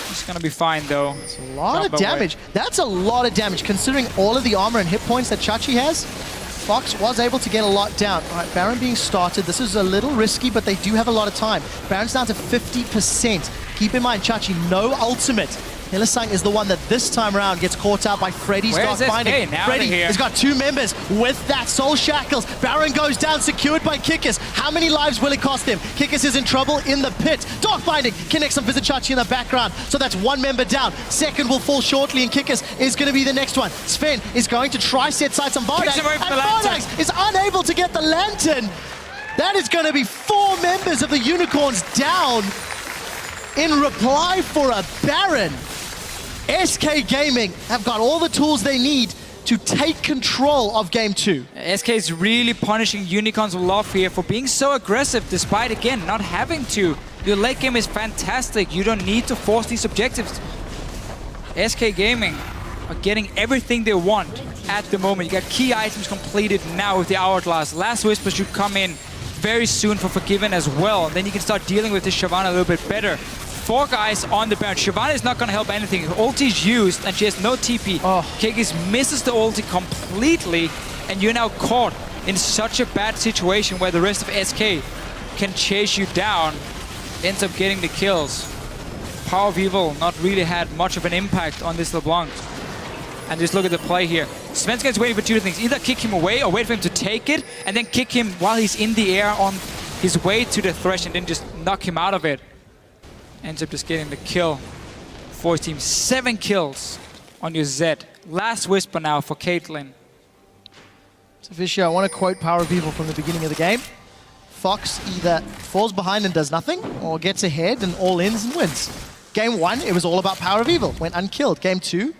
It's going to be fine, though. That's a lot of damage. That's a lot of damage, considering all of the armor and hit points that Chachi has. Fox was able to get a lot down. All right, Baron being started. This is a little risky, but they do have a lot of time. Baron's down to 50%. Keep in mind, Chachi, no ultimate Hylissang is the one that this time around gets caught out by Freddy's Where's Dark Binding. SK? Now Freddy they're here. has got 2 members with that Soul Shackles. Baron goes down, secured by Kikis. How many lives will it cost him? Kikis is in trouble in the pit. Dark Binding connects on Vizicachi in the background. So that's 1 member down. Second will fall shortly, and Kikis is going to be the next one. Sven is going to try set sights on Vardax, and Vardax is unable to get the Lantern. That is going to be 4 members of the Unicorns down in reply for a Baron. SK Gaming have got all the tools they need to take control of Game 2. SK is really punishing Unicorns of Love here for being so aggressive, despite, again, not having to. Your late game is fantastic. You don't need to force these objectives. SK Gaming are getting everything they want at the moment. You got key items completed now with the Hourglass. Last Whisper should come in very soon for Forgiven as well. Then you can start dealing with this Shyvana a little bit better. 4 guys on the Baron. Shyvana is not going to help anything. Her ulti is used and she has no TP. Kikis misses the ulti completely, and you're now caught in such a bad situation where the rest of SK can chase you down. Ends up getting the kills. Power of Evil not really had much of an impact on this LeBlanc. And just look at the play here. Svenska is waiting for 2 things. Either kick him away or wait for him to take it, and then kick him while he's in the air on his way to the thresh, and then just knock him out of it. Ends up just getting the kill for his team. 7 kills on your Zed. Last Whisper now for Caitlyn. So Fisher, I want to quote Power of Evil from the beginning of the game. Fox either falls behind and does nothing, or gets ahead and all ins and wins. Game 1, it was all about Power of Evil, went unkilled. Game 2,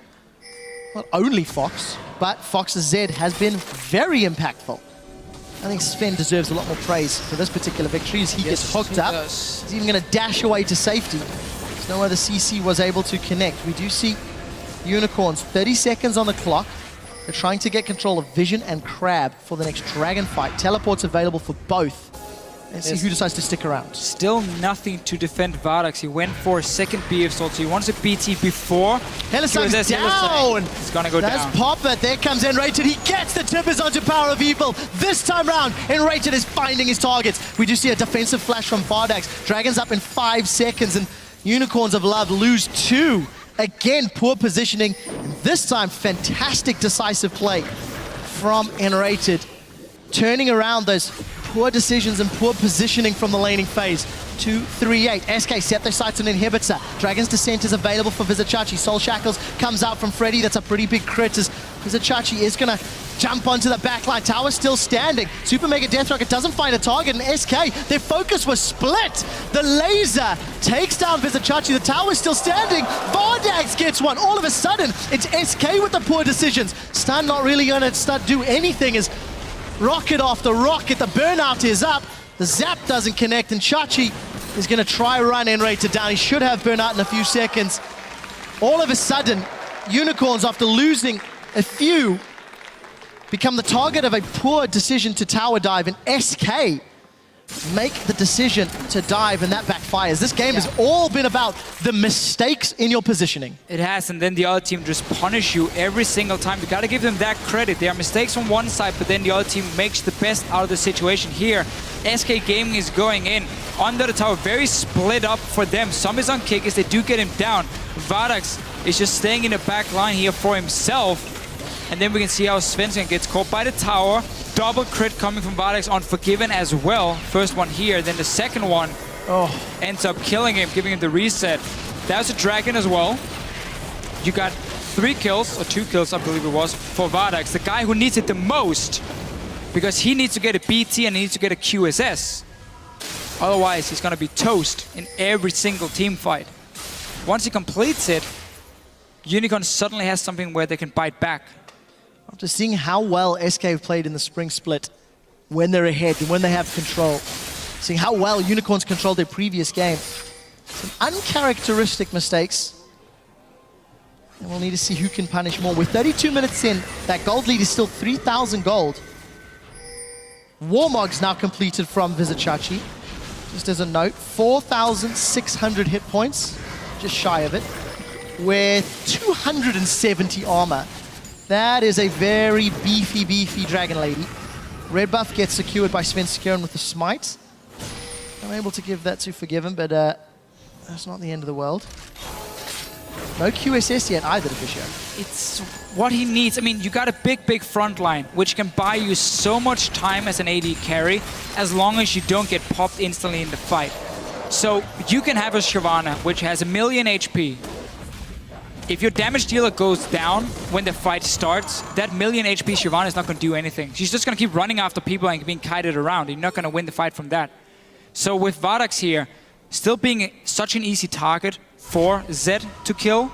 not only Fox, but Fox's Zed has been very impactful. I think Sven deserves a lot more praise for this particular victory as he gets hooked up. He's even going to dash away to safety. There's no other CC was able to connect. We do see Unicorns, 30 seconds on the clock. They're trying to get control of Vision and Crab for the next Dragon fight. Teleport's available for both. Let's see who decides to stick around. Still nothing to defend Vardax. He went for a second BF sword, so he wants a BT before. Hylissang's down! He's gonna go down. That's Popper. There comes Enrated. He gets the tippers onto Power of Evil. This time round, Enrated is finding his targets. We do see a defensive flash from Vardax. Dragon's up in 5 seconds, and Unicorns of Love lose 2. Again, poor positioning. And this time, fantastic decisive play from Enrated. Turning around those poor decisions and poor positioning from the laning phase. 2-3-8. SK set their sights on Inhibitor. Dragon's Descent is available for Vizicachi. Soul Shackles comes out from Freddy. That's a pretty big crit as Vizicachi is going to jump onto the backline. Tower still standing. Super Mega Death Rocket doesn't find a target, and SK, their focus was split. The laser takes down Vizicachi. The tower's still standing. Vardax gets one. All of a sudden, it's SK with the poor decisions. Stun not really going to do anything as rocket after rocket, the burnout is up. The zap doesn't connect, and Chachi is going to try run Enrated down. He should have burnout in a few seconds. All of a sudden, Unicorns, after losing a few, become the target of a poor decision to tower dive, and SK make the decision to dive, and that backfires. This game has all been about the mistakes in your positioning. It has, and then the other team just punish you every single time. You gotta give them that credit. There are mistakes on one side, but then the other team makes the best out of the situation. Here, SK Gaming is going in under the tower, very split up for them. Some is on kick as they do get him down. Vardax is just staying in the back line here for himself. And then we can see how Svensson gets caught by the tower. Double crit coming from Vardax on Forgiven as well. First one here, then the second one ends up killing him, giving him the reset. That was a Dragon as well. You got 3 kills, or 2 kills I believe it was, for Vardax, the guy who needs it the most. Because he needs to get a BT and he needs to get a QSS. Otherwise, he's gonna be toast in every single team fight. Once he completes it, Unicorn suddenly has something where they can bite back. After seeing how well SK have played in the spring split, when they're ahead and when they have control, seeing how well Unicorns controlled their previous game, some uncharacteristic mistakes, and we'll need to see who can punish more. With 32 minutes in, that gold lead is still 3,000 gold. Warmog's now completed from Vizicachi. Just as a note, 4,600 hit points, just shy of it, with 270 armor. That is a very beefy Dragon Lady. Red buff gets secured by Sven Skiren with the smite. I'm able to give that to Forgiven, but that's not the end of the world. No QSS yet either, Fisher. It's what he needs. I mean, you got a big front line, which can buy you so much time as an AD carry, as long as you don't get popped instantly in the fight. So you can have a Shyvana, which has 1,000,000 HP. If your damage dealer goes down when the fight starts, that 1,000,000 HP Shyvana is not going to do anything. She's just going to keep running after people and being kited around. You're not going to win the fight from that. So with Vardax here, still being such an easy target for Zed to kill,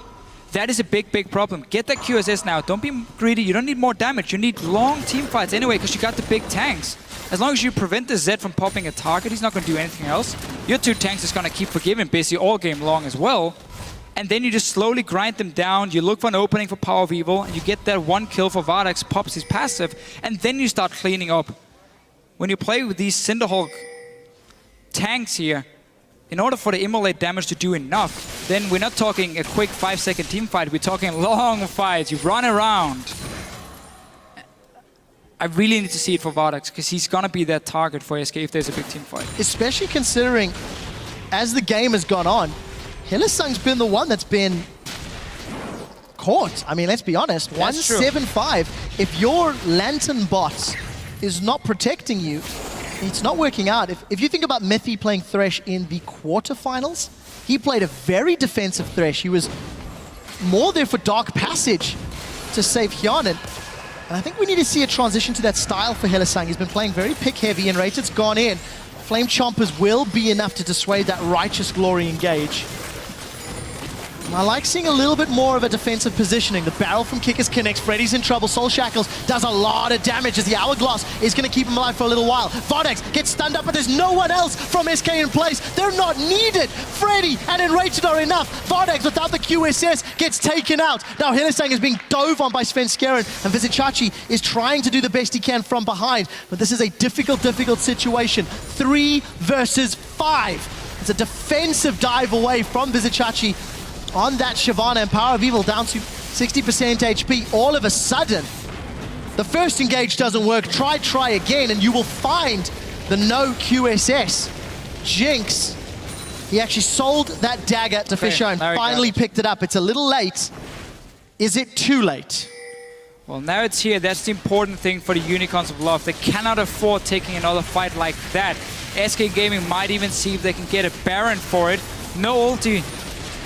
that is a big problem. Get that QSS now. Don't be greedy. You don't need more damage. You need long team fights anyway, because you got the big tanks. As long as you prevent the Zed from popping a target, he's not going to do anything else. Your 2 tanks is going to keep Forgiven busy all game long as well. And then you just slowly grind them down. You look for an opening for Power of Evil, and you get that 1 kill for Vardax, pops his passive, and then you start cleaning up. When you play with these Cinderhawk tanks here, in order for the immolate damage to do enough, then we're not talking a quick 5-second team fight, we're talking long fights. You run around. I really need to see it for Vardax, because he's going to be that target for SK if there's a big team fight. Especially considering, as the game has gone on, Hylissang's been the one that's been caught. I mean, let's be honest, 175. If your Lantern bot is not protecting you, it's not working out. If you think about Mythi playing Thresh in the quarterfinals, he played a very defensive Thresh. He was more there for Dark Passage to save Hyanin. And I think we need to see a transition to that style for Hylissang. He's been playing very pick-heavy, and Rated's gone in. Flame Chompers will be enough to dissuade that Righteous Glory engage. I like seeing a little bit more of a defensive positioning. The barrel from Kickers connects. Freddy's in trouble. Soul Shackles does a lot of damage as the Hourglass is going to keep him alive for a little while. Vardax gets stunned up, but there's no one else from SK in place. They're not needed. Freddy and Enraged are enough. Vardax, without the QSS, gets taken out. Now Hylissang is being dove on by Svenskeren, and Vizicachi is trying to do the best he can from behind. But this is a difficult situation. 3 versus 5. It's a defensive dive away from Vizicachi on that Shyvana, and Power of Evil down to 60% HP. All of a sudden, the first engage doesn't work. Try again, and you will find the no QSS. Jinx, he actually sold that dagger to Fisher and finally picked it up. It's a little late. Is it too late? Well, now it's here. That's the important thing for the Unicorns of Love. They cannot afford taking another fight like that. SK Gaming might even see if they can get a Baron for it. No ulti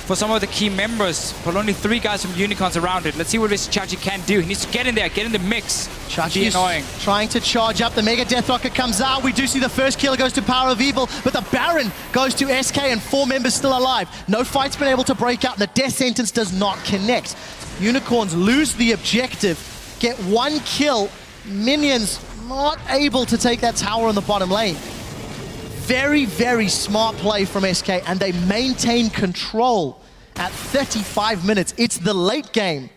for some of the key members, but only 3 guys from Unicorns around it. Let's see what this Chachi can do. He needs to get in there, get in the mix. Chachi is trying to charge up. The Mega Death Rocket comes out. We do see the first kill goes to Power of Evil, but the Baron goes to SK and 4 members still alive. No fight's been able to break out. The death sentence does not connect. Unicorns lose the objective, get 1 kill. Minions not able to take that tower in the bottom lane. Very smart play from SK, and they maintain control at 35 minutes. It's the late game,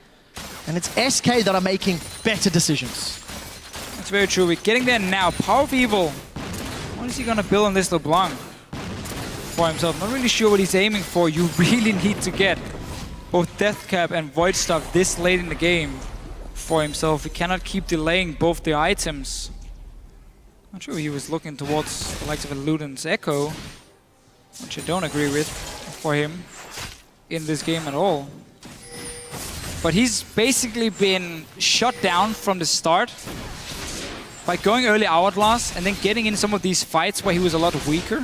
and it's SK that are making better decisions. That's very true. We're getting there now. Power of Evil. What is he going to build on this LeBlanc for himself? Not really sure what he's aiming for. You really need to get both Deathcap and Void Stuff this late in the game for himself. He cannot keep delaying both the items. Not sure he was looking towards the likes of a Luden's Echo, which I don't agree with for him in this game at all. But he's basically been shut down from the start by going early Hourglass and then getting in some of these fights where he was a lot weaker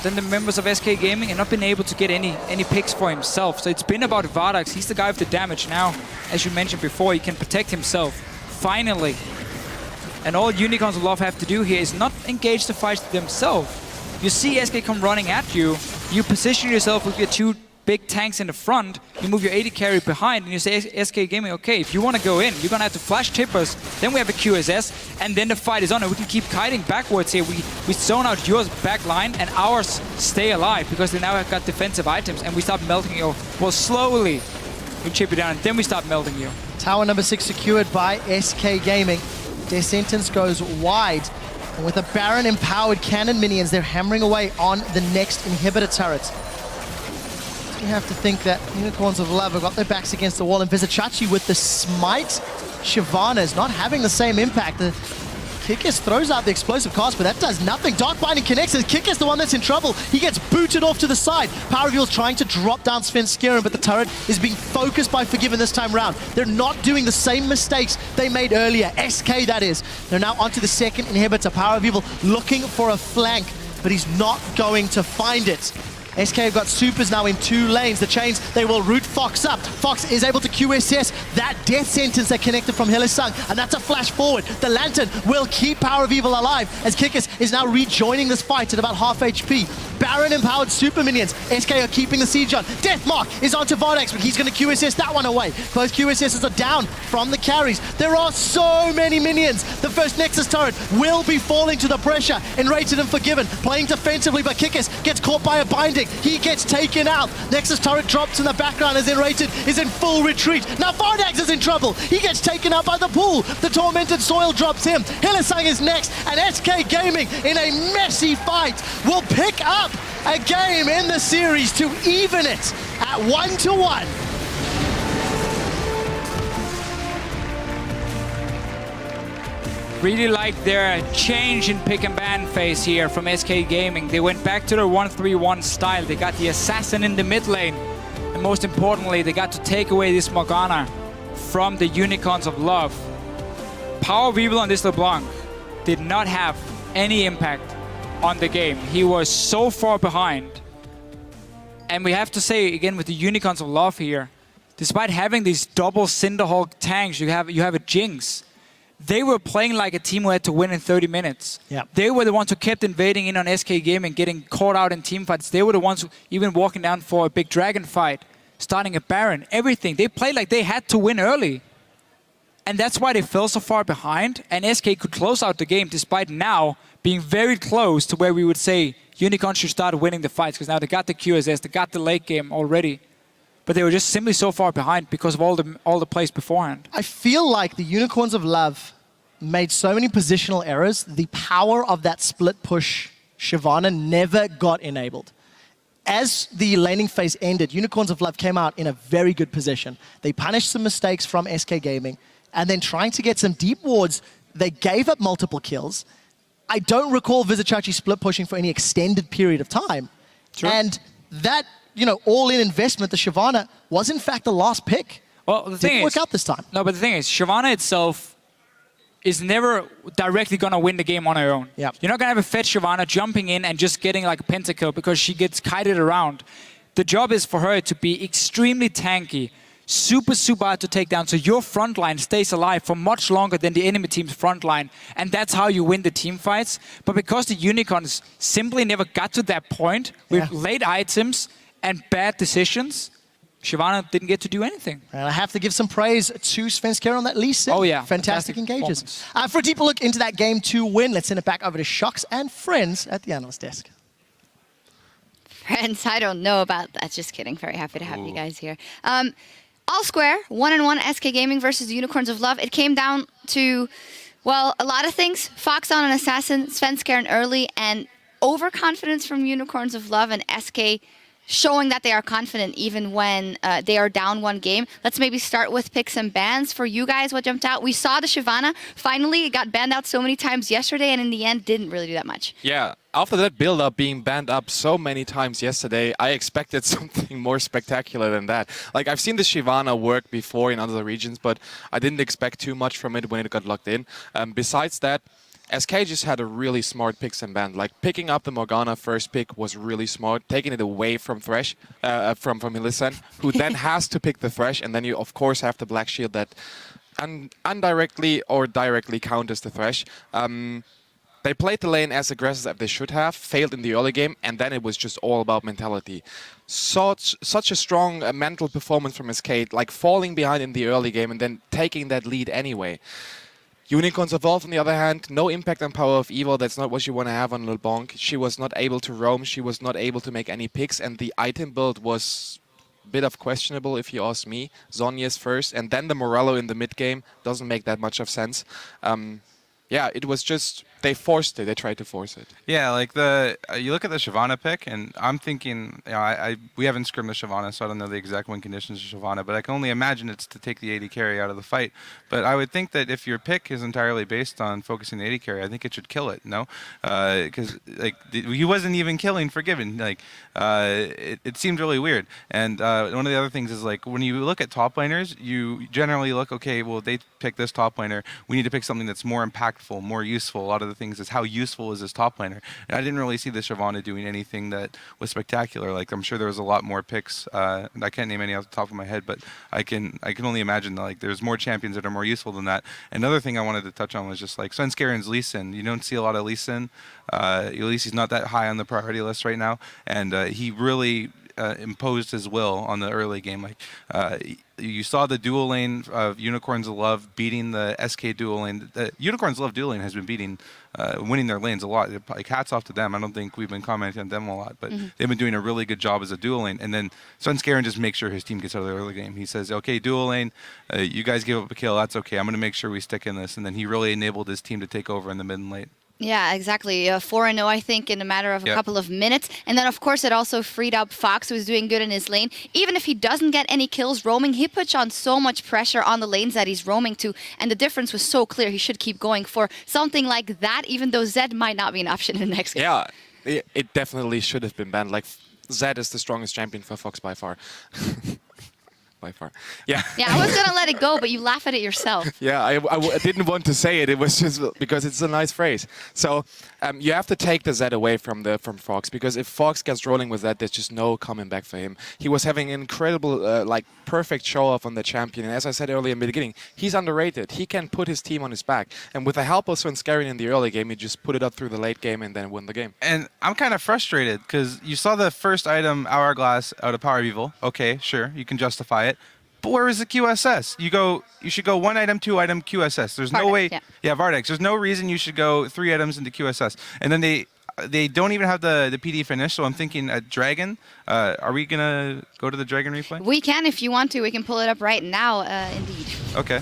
than the members of SK Gaming and not been able to get any picks for himself. So it's been about Vardax. He's the guy with the damage now. As you mentioned before, he can protect himself. Finally. And all Unicorns of Love have to do here is not engage the fights themselves. You see SK come running at you, you position yourself with your 2 big tanks in the front, you move your AD carry behind, and you say, SK Gaming, okay, if you want to go in, you're going to have to flash tippers, then we have a QSS, and then the fight is on, and we can keep kiting backwards here. We zone out yours back line, and ours stay alive, because they now have got defensive items, and we start melting you. Well, slowly, we chip it down, and then we start melting you. Tower number 6 secured by SK Gaming. Their sentence goes wide. And with a Baron empowered cannon minions, they're hammering away on the next inhibitor turret. You have to think that Unicorns of Love have got their backs against the wall, and Vizicachi with the smite Shyvana is not having the same impact. The Kikis throws out the explosive cast, but that does nothing. Dark Binding connects, and Kikis the one that's in trouble. He gets booted off to the side. Power Reveal's trying to drop down Svenskeren, but the turret is being focused by Forgiven this time round. They're not doing the same mistakes they made earlier. SK, that is. They're now onto the second inhibitor. Power Reveal looking for a flank, but he's not going to find it. SK have got supers now in 2 lanes. The chains, they will root Fox up. Fox is able to QSS that death sentence that connected from Hillesang, and that's a flash forward. The Lantern will keep Power of Evil alive as Kikis is now rejoining this fight at about half HP. Baron empowered super minions. SK are keeping the siege on. Deathmark is onto Vodex, but he's going to QSS that one away. Both QSSs are down from the carries. There are so many minions. The first Nexus turret will be falling to the pressure. Enrated and Forgiven, playing defensively, but Kikis gets caught by a binding. He gets taken out. Nexus turret drops in the background as Enrated is in full retreat. Now Vodex is in trouble. He gets taken out by the pool. The Tormented Soil drops him. Hillesang is next, and SK Gaming in a messy fight will pick up a game in the series to even it at 1-1. Really like their change in pick and ban phase here from SK Gaming. They went back to their 1-3-1 style. They got the assassin in the mid lane. And most importantly, they got to take away this Morgana from the Unicorns of Love. Power of Evil on this LeBlanc did not have any impact on the game. He was so far behind. And we have to say, again, with the Unicorns of Love here, despite having these double Cinderhawk tanks, you have a Jinx. They were playing like a team who had to win in 30 minutes. Yep. They were the ones who kept invading in on SK Gaming, getting caught out in team fights. They were the ones who even walking down for a big dragon fight, starting a Baron, everything. They played like they had to win early. And that's why they fell so far behind. And SK could close out the game despite now being very close to where we would say Unicorn should start winning the fights, because now they got the QSS, they got the late game already. But they were just simply so far behind because of all the plays beforehand. I feel like the Unicorns of Love made so many positional errors. The power of that split push Shyvana never got enabled. As the laning phase ended, Unicorns of Love came out in a very good position. They punished some mistakes from SK Gaming, and then trying to get some deep wards, they gave up multiple kills. I don't recall Vizichachi split pushing for any extended period of time. Sure. And that, all-in investment, the Shyvana, was in fact the last pick. Well, the thing Didn't is, work out this time. No, but the thing is, Shyvana itself is never directly going to win the game on her own. Yep. You're not going to have a fed Shyvana jumping in and just getting like a pentakill because she gets kited around. The job is for her to be extremely tanky, super hard to take down, so your front line stays alive for much longer than the enemy team's front line, and that's how you win the team fights. But because the Unicorns simply never got to that point with late items and bad decisions, Shyvana didn't get to do anything. And I have to give some praise to Svenskeren on that Lee Sin. Oh yeah, Fantastic engages. For a deeper look into that Game 2 win, let's send it back over to Shocks and friends at the analyst desk. Friends, I don't know about that. Just kidding. Very happy to have you guys here. All square, 1-1 SK Gaming versus the Unicorns of Love. It came down to, well, a lot of things. Fox on an assassin, Svenskeren early, and overconfidence from Unicorns of Love, and SK showing that they are confident even when they are down one game. Let's maybe start with picks and bans. For you guys, what jumped out? We saw the Shyvana. Finally, it got banned out so many times yesterday, and in the end, didn't really do that much. Yeah, after that build-up being banned up so many times yesterday, I expected something more spectacular than that. Like, I've seen the Shyvana work before in other regions, but I didn't expect too much from it when it got locked in. Besides that, SK just had a really smart picks and ban. Like, picking up the Morgana first pick was really smart, taking it away from Thresh, from Hillesang, who then has to pick the Thresh, and then you, of course, have the Black Shield that indirectly or directly counters the Thresh. They played the lane as aggressive as they should have, failed in the early game, and then it was just all about mentality. Such a strong mental performance from SK, like falling behind in the early game and then taking that lead anyway. Unicorns of Love, on the other hand, no impact on Power of Evil. That's not what you want to have on LeBlanc. She was not able to roam. She was not able to make any picks. And the item build was a bit of questionable, if you ask me. Zhonya's first, and then the Morello in the mid game doesn't make that much of sense. Yeah, it was just... they forced it. They tried to force it. Yeah, like you look at the Shyvana pick, and I'm thinking, we haven't scrimmed the Shyvana, so I don't know the exact win conditions of Shyvana, but I can only imagine it's to take the AD carry out of the fight. But I would think that if your pick is entirely based on focusing the AD carry, I think it should kill it, no? Because he wasn't even killing Forgiven. Like it seemed really weird. And one of the other things is like when you look at top laners, you generally look, okay, well they pick this top laner. We need to pick something that's more impactful, more useful. A lot of the things is how useful is this top laner. And I didn't really see the Shyvana doing anything that was spectacular. Like I'm sure there was a lot more picks. I can't name any off the top of my head, but I can only imagine that like there's more champions that are more useful than that. Another thing I wanted to touch on was just like Svenskaren's Lee Sin. You don't see a lot of Lee Sin. At least he's not that high on the priority list right now, and he really imposed his will on the early game. Like you saw the dual lane of Unicorns of Love beating the SK dual lane. The Unicorns of Love dual lane has been winning their lanes a lot. Like hats off to them. I don't think we've been commenting on them a lot, but they've been doing a really good job as a dual lane. And then Svenskaren just makes sure his team gets out of the early game. He says, okay, dual lane, you guys give up a kill. That's okay. I'm going to make sure we stick in this. And then he really enabled his team to take over in the mid and late. Yeah, exactly. 4-0, I think, in a matter of a couple of minutes. And then, of course, it also freed up Fox, who was doing good in his lane. Even if he doesn't get any kills roaming, he puts on so much pressure on the lanes that he's roaming to. And the difference was so clear. He should keep going for something like that, even though Zed might not be an option in the next game. Yeah, it definitely should have been banned. Like, Zed is the strongest champion for Fox by far. By far. Yeah. Yeah, I was going to let it go, but you laugh at it yourself. Yeah, I didn't want to say it. It was just because it's a nice phrase. So you have to take the Z away from Fox, because if Fox gets rolling with that, there's just no coming back for him. He was having an incredible, perfect show-off on the champion. And as I said earlier in the beginning, he's underrated. He can put his team on his back. And with the help of Svenskaren in the early game, he just put it up through the late game and then win the game. And I'm kind of frustrated because you saw the first item, Hourglass, out of Power of Evil. Okay, sure, you can justify it. But where is the QSS? You should go 1 item, 2 item, QSS. There's no way. Yeah, Vardex. There's no reason you should go 3 items into QSS. And then they don't even have the PD finish. So I'm thinking at Dragon. Are we gonna go to the Dragon replay? We can if you want to. We can pull it up right now. Indeed. Okay.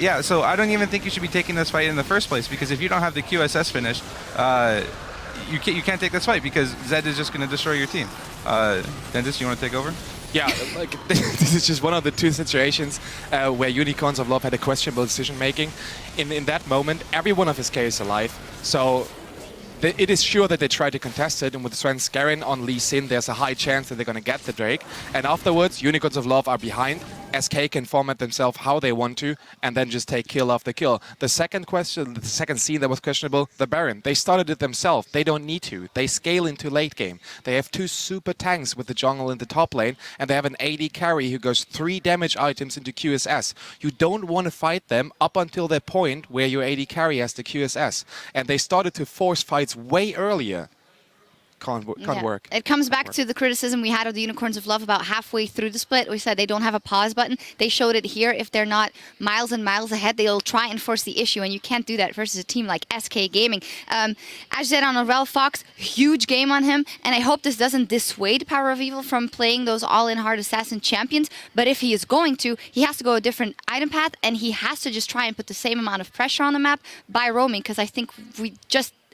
Yeah. So I don't even think you should be taking this fight in the first place, because if you don't have the QSS finish, you can't take this fight because Zed is just gonna destroy your team. Dentis, you want to take over? Yeah, like this is just one of the 2 situations where Unicorns of Love had a questionable decision making. In that moment, every one of his K is alive, so it is sure that they try to contest it. And with Svenskaren on Lee Sin, there's a high chance that they're going to get the Drake. And afterwards, Unicorns of Love are behind. SK can format themselves how they want to, and then just take kill after kill. The second scene that was questionable, the Baron. They started it themselves. They don't need to. They scale into late game. They have 2 super tanks with the jungle in the top lane, and they have an AD carry who goes 3 damage items into QSS. You don't want to fight them up until the point where your AD carry has the QSS. And they started to force fights way earlier. Can't work. It comes back to the criticism we had of the Unicorns of Love about halfway through the split. We said they don't have a pause button. They showed it here. If they're not miles and miles ahead, they'll try and force the issue, and you can't do that versus a team like SK Gaming. As you said on Aurel Fox, huge game on him, and I hope this doesn't dissuade Power of Evil from playing those all-in hard assassin champions, but if he is going to, he has to go a different item path, and he has to just try and put the same amount of pressure on the map by roaming, because I think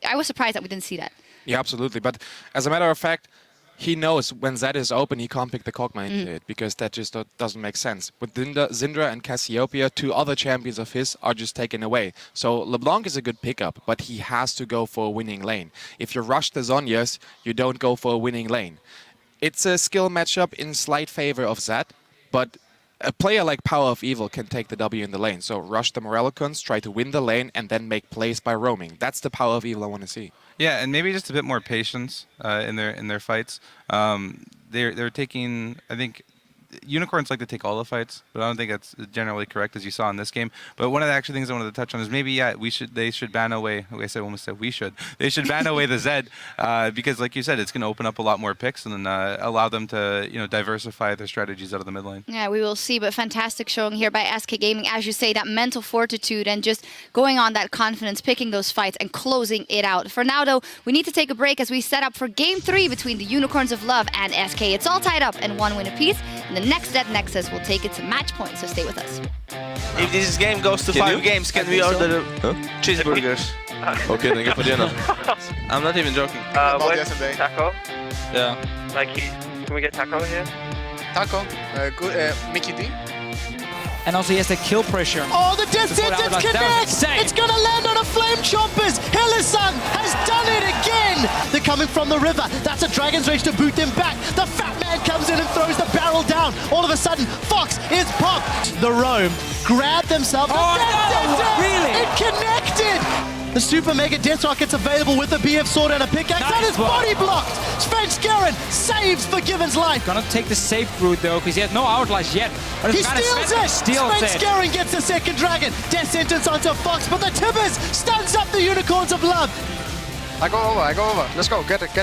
I was surprised that we didn't see that. Yeah, absolutely. But as a matter of fact, he knows when Zed is open, he can't pick the Kog'Maw into it, because that just doesn't make sense. With Syndra and Cassiopeia, 2 other champions of his are just taken away. So LeBlanc is a good pickup, but he has to go for a winning lane. If you rush the Zhonya's, you don't go for a winning lane. It's a skill matchup in slight favor of Zed, but a player like Power of Evil can take the W in the lane. So rush the Morellicons, try to win the lane, and then make plays by roaming. That's the Power of Evil I want to see. Yeah, and maybe just a bit more patience in their fights. They're taking, I think, Unicorns like to take all the fights, but I don't think that's generally correct, as you saw in this game. But one of the actual things I wanted to touch on is maybe they should ban away. They should ban away the Zed because, like you said, it's going to open up a lot more picks and then allow them to diversify their strategies out of the mid lane. Yeah, we will see, but fantastic showing here by SK Gaming, as you say, that mental fortitude and just going on that confidence, picking those fights and closing it out. For now, though, we need to take a break as we set up for Game 3 between the Unicorns of Love and SK. It's all tied up and 1 win apiece. And the next Dead Nexus will take it to match point, so stay with us. If this game goes to 5 games, can we order cheeseburgers? Okay, dann geh bei dir nach. I'm not even joking. About With yesterday. Taco? Yeah. Like, can we get Taco here? Taco, good, Mickey D. And also he has the kill pressure. Oh, the death Before that sentence was connects! insane. It's gonna land on a flame choppers! Hillesung has done it again! They're coming from the river. That's a Dragon's Rage to boot them back. The fat man comes in and throws the barrel down. All of a sudden, Fox is popped. The Roam grabbed themselves. Oh, the death no! sentence! Really? It connected! The Super Mega Death Rocket's available with a BF sword and a pickaxe. Nice That is one. body blocked! Svenskeren saves Forgiven's life. Gonna take the safe route though, because he has no outlaws yet. But He it's kinda steals Sven it! steals it. Svenskeren gets the second dragon. Death sentence onto Fox, but the Tibbers stuns up the Unicorns of Love. I go over. Let's go, get it.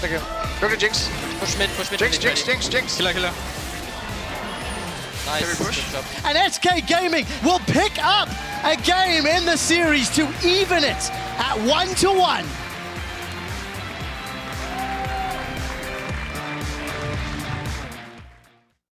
Go to Jinx. Push mid. Jinx. Killer. Nice. push? Good job. And SK Gaming will pick up a game in the series to even it at 1-1.